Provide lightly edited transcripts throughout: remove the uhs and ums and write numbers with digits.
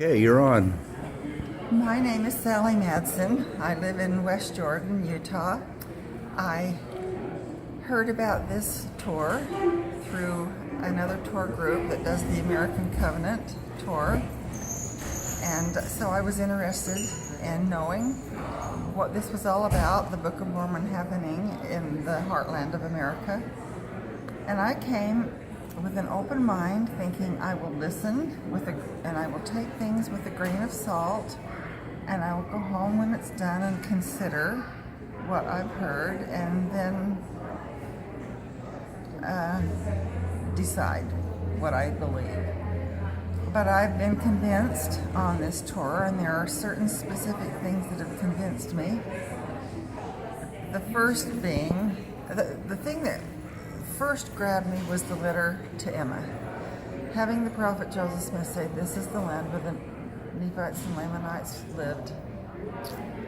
Okay, you're on. My name is Sally Madsen. I live in West Jordan, Utah. I heard about this tour through another tour group that does the American Covenant tour. And so I was interested in knowing what this was all about, the Book of Mormon happening in the heartland of America. And I came with an open mind, thinking I will listen and I will take things with a grain of salt, and I will go home when it's done and consider what I've heard, and then decide what I believe. But I've been convinced on this tour, and there are certain specific things that have convinced me. The first being, the thing that first grabbed me was the letter to Emma. Having the prophet Joseph Smith say, "This is the land where the Nephites and Lamanites lived,"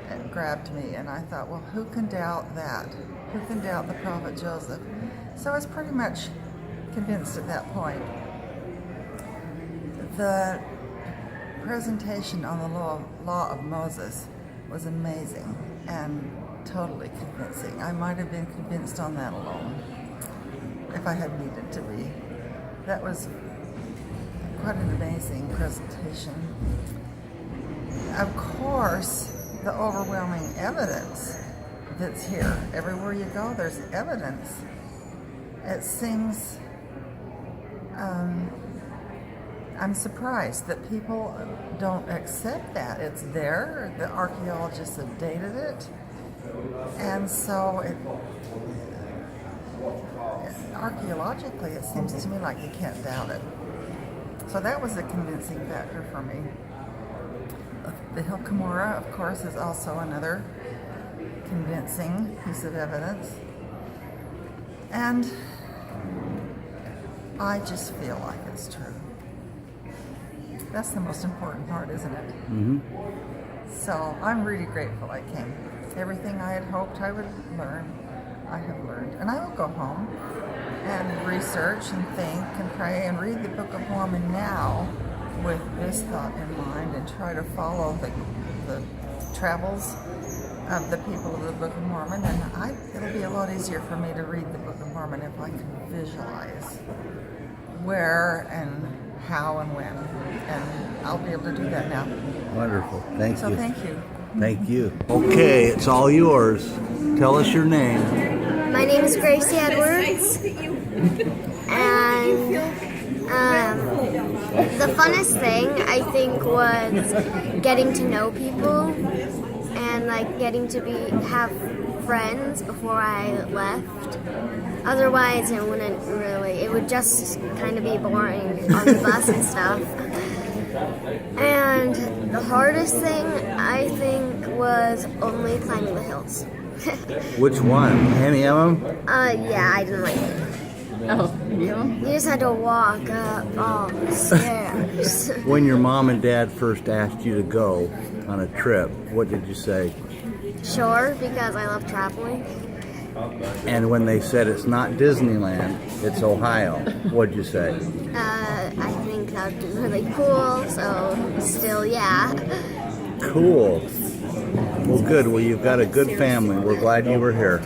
it grabbed me, and I thought, well, who can doubt that? Who can doubt the prophet Joseph? So I was pretty much convinced at that point. The presentation on the law of Moses was amazing and totally convincing. I might have been convinced on that alone if I had needed to be. That was quite an amazing presentation. Of course, the overwhelming evidence that's here. Everywhere you go, there's evidence. It seems, I'm surprised that people don't accept that. It's there, the archaeologists have dated it, and so archaeologically, it seems to me like you can't doubt it. So that was a convincing factor for me. The Hill Cumorah, of course, is also another convincing piece of evidence. And I just feel like it's true. That's the most important part, isn't it? Mm-hmm. So I'm really grateful I came. Everything I had hoped I would learn, I have learned. And I will go home and research and think and pray and read the Book of Mormon now with this thought in mind, and try to follow the travels of the people of the Book of Mormon. And it'll be a lot easier for me to read the Book of Mormon if I can visualize where and how and when. And I'll be able to do that now. Wonderful. Thank you. So thank you. Thank you. Okay, it's all yours. Tell us your name. My name is Gracie Edwards, and the funnest thing I think was getting to know people and like getting to have friends before I left. Otherwise, it would just kind of be boring on the bus and stuff. And the hardest thing I think was only climbing the hills. Which one? Any of them? Yeah, I didn't like it. Oh, you? You just had to walk up all the stairs. When your mom and dad first asked you to go on a trip, what did you say? Sure, because I love traveling. And when they said it's not Disneyland, it's Ohio, what'd you say? I think that would be really cool, so still, yeah. Cool. Well, good. Well, you've got a good family. We're glad you were here.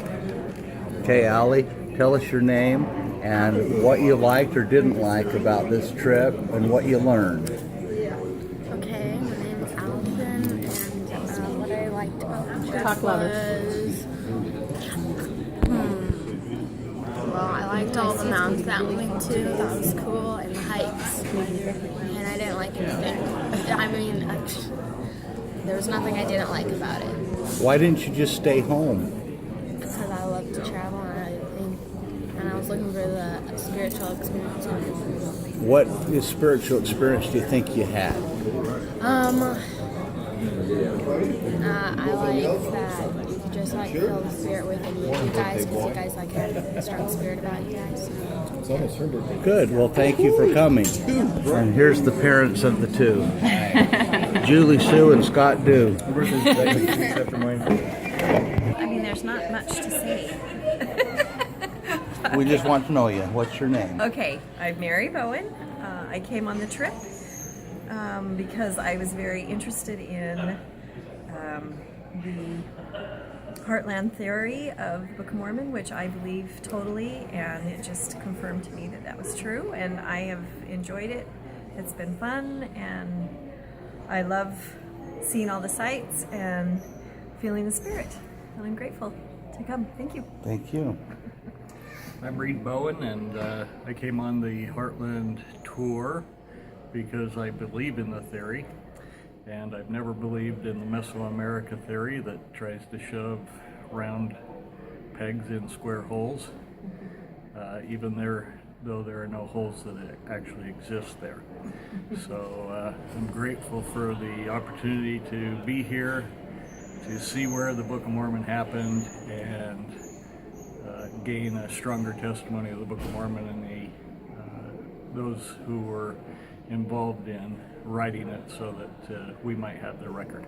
Okay, Allie, tell us your name and what you liked or didn't like about this trip and what you learned. Okay, my name is Alyson, and what I liked about the trip Talk louder. was... Well, I liked all the mountains that we went to. That was cool, and the hikes. And I didn't like anything. I mean, there was nothing I didn't like about it. Why didn't you just stay home? Because I love to travel, and I was looking for the spiritual experience. What spiritual experience do you think you had? I like that you could just like feel the spirit within you guys, because you guys like have a strong spirit about you guys. Good. Well, thank you for coming. And here's the parents of the two. Julie Sue and Scott Dew. I mean, there's not much to say. We just want to know you. What's your name? Okay, I'm Mary Bowen. I came on the trip because I was very interested in the heartland theory of the Book of Mormon, which I believe totally, and it just confirmed to me that that was true, and I have enjoyed it. It's been fun, and I love seeing all the sights and feeling the spirit, and I'm grateful to come. Thank you. Thank you. I'm Mary Bowen, and I came on the Heartland tour because I believe in the theory, and I've never believed in the Mesoamerica theory that tries to shove round pegs in square holes, even though there are no holes that actually exist there. So I'm grateful for the opportunity to be here, to see where the Book of Mormon happened, and gain a stronger testimony of the Book of Mormon and those who were involved in writing it so that we might have the record.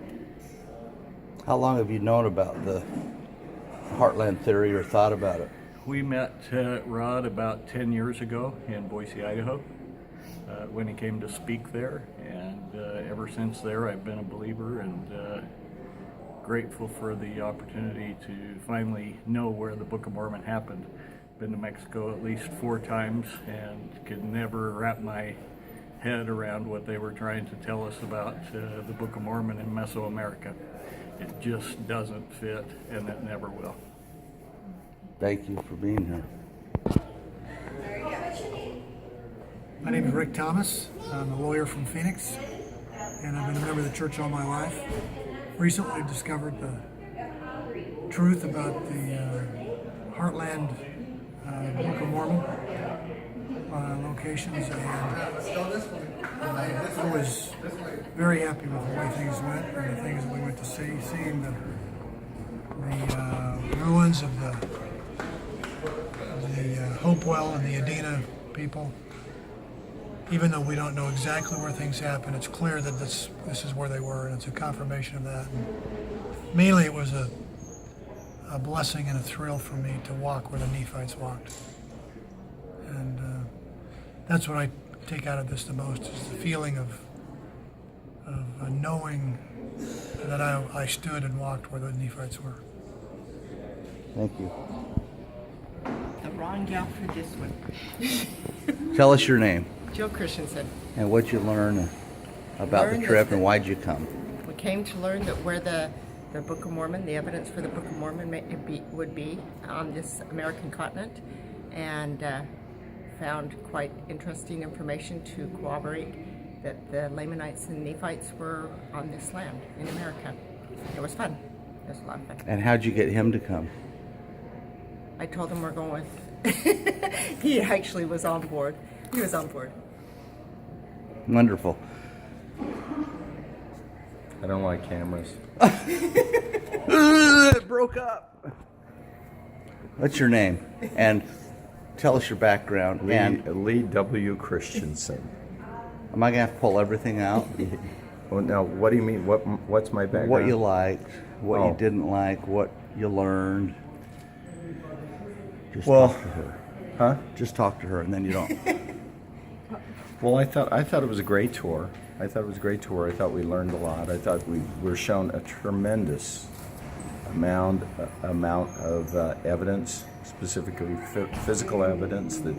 How long have you known about the Heartland theory or thought about it? We met Rod about 10 years ago in Boise, Idaho, when he came to speak there, and ever since there I've been a believer and grateful for the opportunity to finally know where the Book of Mormon happened. Been to Mexico at least 4 times and could never wrap my head around what they were trying to tell us about the Book of Mormon in Mesoamerica. It just doesn't fit, and it never will. Thank you for being here. My name is Rick Thomas. I'm a lawyer from Phoenix, and I've been a member of the church all my life. Recently discovered the truth about the Heartland Book of Mormon locations, and I was very happy with the way things went and the things that we went to see, seeing the ruins of the Hopewell and the Adena people. Even though we don't know exactly where things happened, it's clear that this is where they were, and it's a confirmation of that. And mainly it was a blessing and a thrill for me to walk where the Nephites walked. And that's what I take out of this the most, is the feeling of knowing that I stood and walked where the Nephites were. Thank you. The wrong gal for this one. Tell us your name Jill Christensen. and what you learned about the trip and why'd you come. We came to learn that where the Book of Mormon, the evidence for the Book of Mormon would be on this American continent, and found quite interesting information to corroborate that the Lamanites and Nephites were on this land in America. It was fun. It was a lot of fun. And how'd you get him to come? I told him we're going with... He actually was on board. He was on board. Wonderful. I don't like cameras. It broke up. What's your name? And tell us your background. Lee W. Christensen. Am I going to have to pull everything out? Well, now, what do you mean? What's my background? What you liked, what you didn't like, what you learned. Just talk to her. Huh? Just talk to her, and then you don't. Well, I thought it was a great tour. I thought we learned a lot. I thought we were shown a tremendous amount of evidence, specifically physical evidence that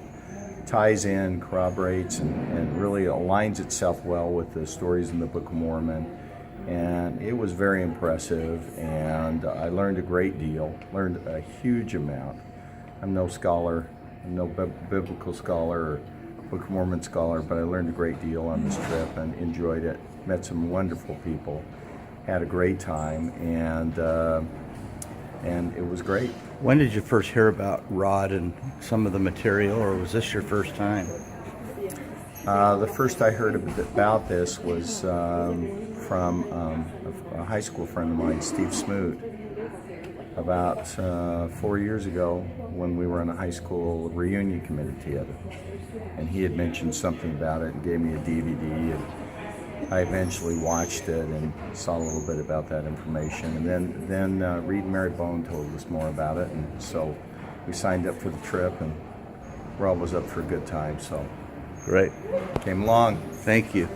ties in, corroborates, and really aligns itself well with the stories in the Book of Mormon. And it was very impressive, and I learned a great deal, learned a huge amount. I'm no scholar, I'm no biblical scholar or Book of Mormon scholar, but I learned a great deal on this trip and enjoyed it. Met some wonderful people, had a great time, and it was great. When did you first hear about Rod and some of the material, or was this your first time? The first I heard about this was from a high school friend of mine, Steve Smoot, about 4 years ago when we were on a high school reunion committee together. And he had mentioned something about it and gave me a DVD, and I eventually watched it and saw a little bit about that information. And then Reed and Mary Bowen told us more about it, and so we signed up for the trip, and Rob was up for a good time, so great. Came along. Thank you.